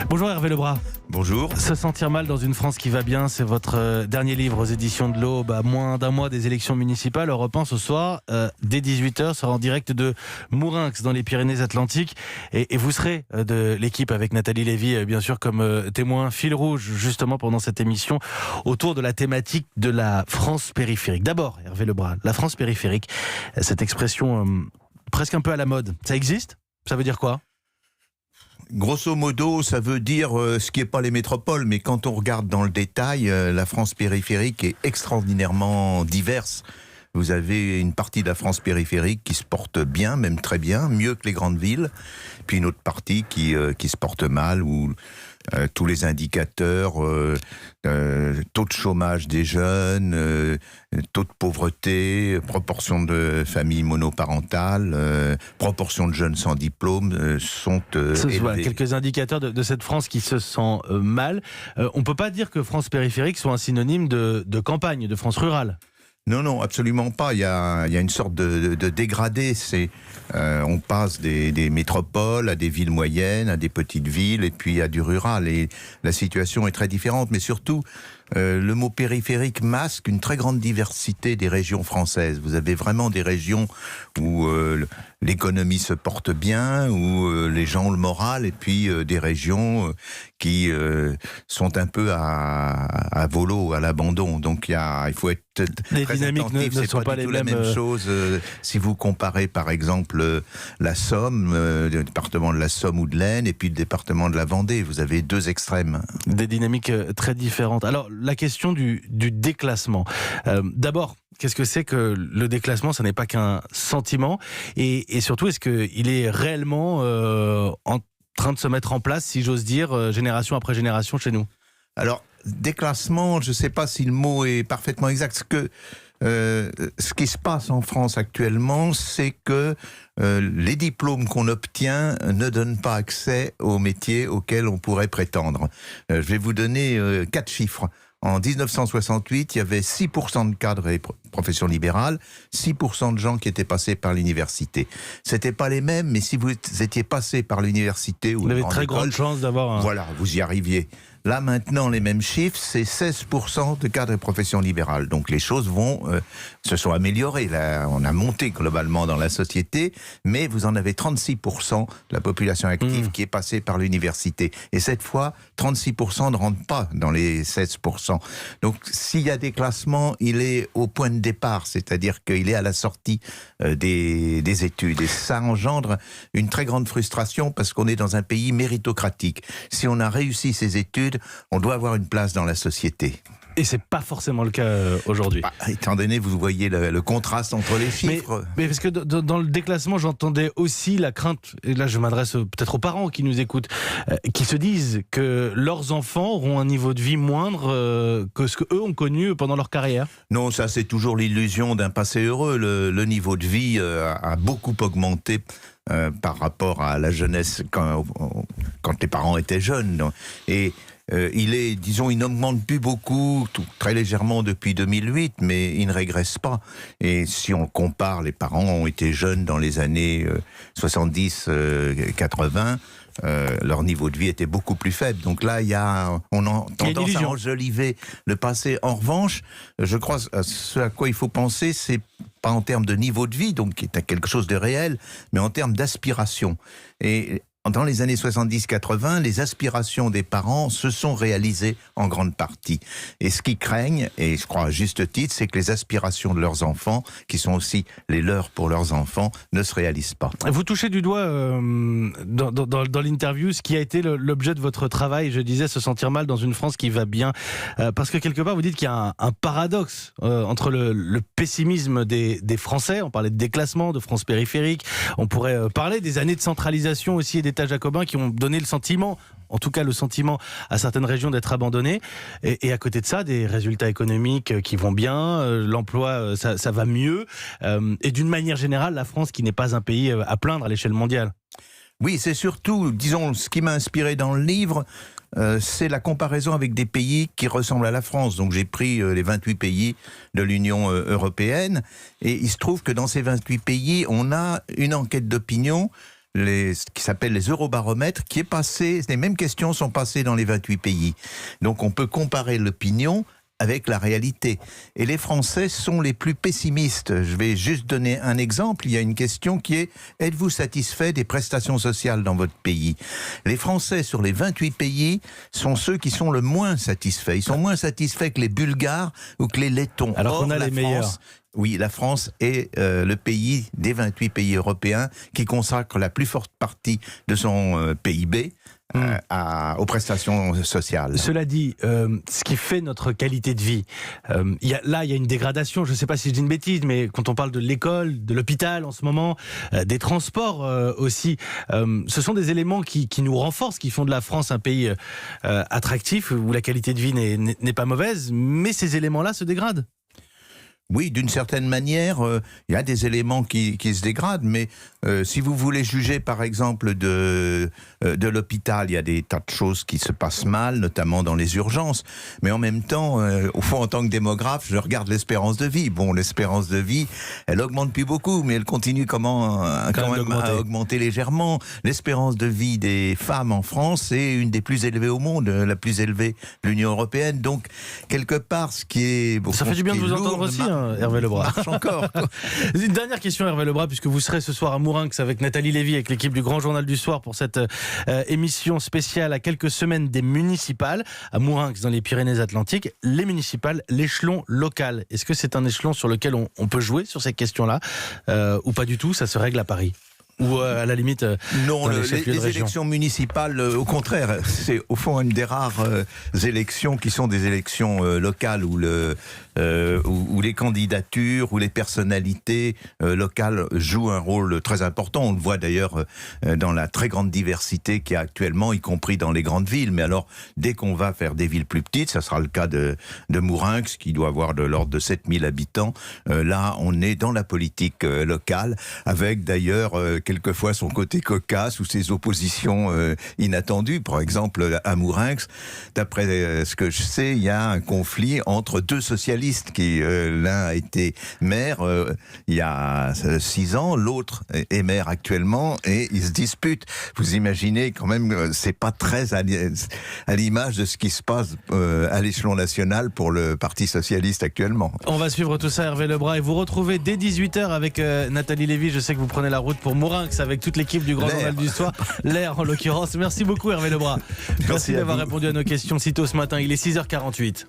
Bonjour Hervé Lebras. Bonjour. Se sentir mal dans une France qui va bien, c'est votre dernier livre aux éditions de l'Aube, à moins d'un mois des élections municipales. Europe 1 ce soir, dès 18h, sera en direct de Mourinx dans les Pyrénées-Atlantiques. Et vous serez de l'équipe avec Nathalie Lévy, bien sûr, comme témoin fil rouge, justement, pendant cette émission, autour de la thématique de la France périphérique. D'abord, Hervé Lebras, la France périphérique, cette expression presque un peu à la mode, ça existe ? Ça veut dire quoi ? Grosso modo, ça veut dire ce qui n'est pas les métropoles, mais quand on regarde dans le détail, la France périphérique est extraordinairement diverse. Vous avez une partie de la France périphérique qui se porte bien, même très bien, mieux que les grandes villes, puis une autre partie qui se porte mal, où tous les indicateurs, taux de chômage des jeunes, taux de pauvreté, proportion de familles monoparentales, proportion de jeunes sans diplôme sont élevés. Voilà, quelques indicateurs de cette France qui se sent mal. On ne peut pas dire que France périphérique soit un synonyme de campagne, de France rurale. Non, absolument pas. Il y a une sorte de dégradé. On passe des métropoles à des villes moyennes, à des petites villes, et puis à du rural. Et la situation est très différente. Mais surtout, le mot périphérique masque une très grande diversité des régions françaises. Vous avez vraiment des régions où l'économie se porte bien, où les gens ont le moral, et puis des régions qui sont un peu à volo, à l'abandon. Donc il faut être les très dynamiques attentif. ne C'est sont pas du les tout mêmes. la même chose si vous comparez par exemple la Somme, le département de la Somme ou de l'Aisne, et puis le département de la Vendée. Vous avez deux extrêmes. Des dynamiques très différentes. Alors, la question du déclassement. D'abord, qu'est-ce que c'est que le déclassement ? Ça n'est pas qu'un sentiment. Et surtout, est-ce qu'il est réellement en train de se mettre en place, si j'ose dire, génération après génération chez nous ? Alors, déclassement, je ne sais pas si le mot est parfaitement exact. Ce qui se passe en France actuellement, c'est que les diplômes qu'on obtient ne donnent pas accès aux métiers auxquels on pourrait prétendre. Je vais vous donner 4 chiffres. En 1968, il y avait 6% de cadres et professions libérales, 6% de gens qui étaient passés par l'université. C'était pas les mêmes, mais si vous étiez passé par l'université ou vous avez très grande chance d'avoir un... Voilà, vous y arriviez. Là, maintenant, les mêmes chiffres, c'est 16% de cadres et professions libérales. Donc, les choses se sont améliorées. Là, on a monté globalement dans la société, mais vous en avez 36% de la population active qui est passée par l'université. Et cette fois, 36% ne rentrent pas dans les 16%. Donc, s'il y a des classements, il est au point de départ, c'est-à-dire qu'il est à la sortie des études. Et ça engendre une très grande frustration parce qu'on est dans un pays méritocratique. Si on a réussi ses études, on doit avoir une place dans la société. Et c'est pas forcément le cas aujourd'hui. Étant donné, vous voyez le contraste entre les chiffres. Mais parce que dans le déclassement, j'entendais aussi la crainte, et là je m'adresse peut-être aux parents qui nous écoutent, qui se disent que leurs enfants auront un niveau de vie moindre que ce qu'eux ont connu pendant leur carrière. Non, ça c'est toujours l'illusion d'un passé heureux. Le niveau de vie a beaucoup augmenté par rapport à la jeunesse quand les parents étaient jeunes. Et il n'augmente plus beaucoup, très légèrement depuis 2008, mais il ne régresse pas. Et si on compare, les parents ont été jeunes dans les années 70-80, leur niveau de vie était beaucoup plus faible. Donc là, on a tendance à enjoliver le passé. En revanche, je crois ce à quoi il faut penser, c'est pas en termes de niveau de vie, donc qui est quelque chose de réel, mais en termes d'aspiration. Et dans les années 70-80, les aspirations des parents se sont réalisées en grande partie. Et ce qu'ils craignent, et je crois à juste titre, c'est que les aspirations de leurs enfants, qui sont aussi les leurs pour leurs enfants, ne se réalisent pas. Vous touchez du doigt dans l'interview ce qui a été l'objet de votre travail, je disais, se sentir mal dans une France qui va bien. Parce que quelque part, vous dites qu'il y a un paradoxe entre le pessimisme des Français, on parlait de déclassement, de France périphérique, on pourrait parler des années de centralisation aussi et d'État jacobin qui ont donné le sentiment, en tout cas le sentiment à certaines régions d'être abandonnées, et à côté de ça des résultats économiques qui vont bien, l'emploi ça va mieux, et d'une manière générale la France qui n'est pas un pays à plaindre à l'échelle mondiale. Oui, c'est surtout, disons, ce qui m'a inspiré dans le livre, c'est la comparaison avec des pays qui ressemblent à la France. Donc j'ai pris les 28 pays de l'Union européenne, et il se trouve que dans ces 28 pays, on a une enquête d'opinion ce qui s'appelle les eurobaromètres, qui est passé, les mêmes questions sont passées dans les 28 pays. Donc on peut comparer l'opinion avec la réalité. Et les Français sont les plus pessimistes. Je vais juste donner un exemple. Il y a une question qui est: êtes-vous satisfait des prestations sociales dans votre pays? Les Français sur les 28 pays sont ceux qui sont le moins satisfaits. Ils sont moins satisfaits que les Bulgares ou que les Lettons. Alors qu'on a les meilleurs. Oui, la France est le pays des 28 pays européens qui consacre la plus forte partie de son PIB aux prestations sociales. Cela dit, ce qui fait notre qualité de vie, il y a une dégradation, je ne sais pas si je dis une bêtise, mais quand on parle de l'école, de l'hôpital en ce moment, des transports aussi, ce sont des éléments qui nous renforcent, qui font de la France un pays attractif, où la qualité de vie n'est pas mauvaise, mais ces éléments-là se dégradent. Oui, d'une certaine manière, il y a des éléments qui se dégradent, mais si vous voulez juger par exemple de l'hôpital, il y a des tas de choses qui se passent mal, notamment dans les urgences, mais en même temps, au fond, en tant que démographe, je regarde l'espérance de vie. Bon, l'espérance de vie, elle augmente plus beaucoup, mais elle continue quand même à augmenter légèrement. L'espérance de vie des femmes en France est une des plus élevées au monde, la plus élevée de l'Union européenne, donc quelque part, ce qui est... Ça fait du bien de vous entendre aussi, Hervé Lebras. Marche encore. Une dernière question, Hervé Lebras, puisque vous serez ce soir à Mourinx avec Nathalie Lévy, avec l'équipe du Grand Journal du Soir pour cette émission spéciale à quelques semaines des municipales. À Mourinx, dans les Pyrénées-Atlantiques, les municipales, l'échelon local. Est-ce que c'est un échelon sur lequel on peut jouer sur ces questions-là ou pas du tout? Ça se règle à Paris? Ou à la limite non, les élections municipales, au contraire, c'est au fond une des rares élections qui sont des élections locales où les candidatures, où les personnalités locales jouent un rôle très important. On le voit d'ailleurs dans la très grande diversité qu'il y a actuellement, y compris dans les grandes villes. Mais alors, dès qu'on va faire des villes plus petites, ça sera le cas de Mourinx, qui doit avoir de l'ordre de 7000 habitants. Là, on est dans la politique locale, avec d'ailleurs quelquefois son côté cocasse ou ses oppositions inattendues. Par exemple, à Mourinx, d'après ce que je sais, il y a un conflit entre deux socialistes qui, l'un a été maire il y a 6 ans, l'autre est maire actuellement, et ils se disputent. Vous imaginez quand même, c'est pas très à l'image de ce qui se passe à l'échelon national pour le Parti socialiste actuellement. On va suivre tout ça, Hervé Lebras, et vous retrouvez dès 18h avec Nathalie Lévy. Je sais que vous prenez la route pour Mourinx avec toute l'équipe du Grand Journal du Soir, l'air en l'occurrence. Merci beaucoup, Hervé Lebras. Merci d'avoir répondu à nos questions si tôt ce matin. Il est 6h48.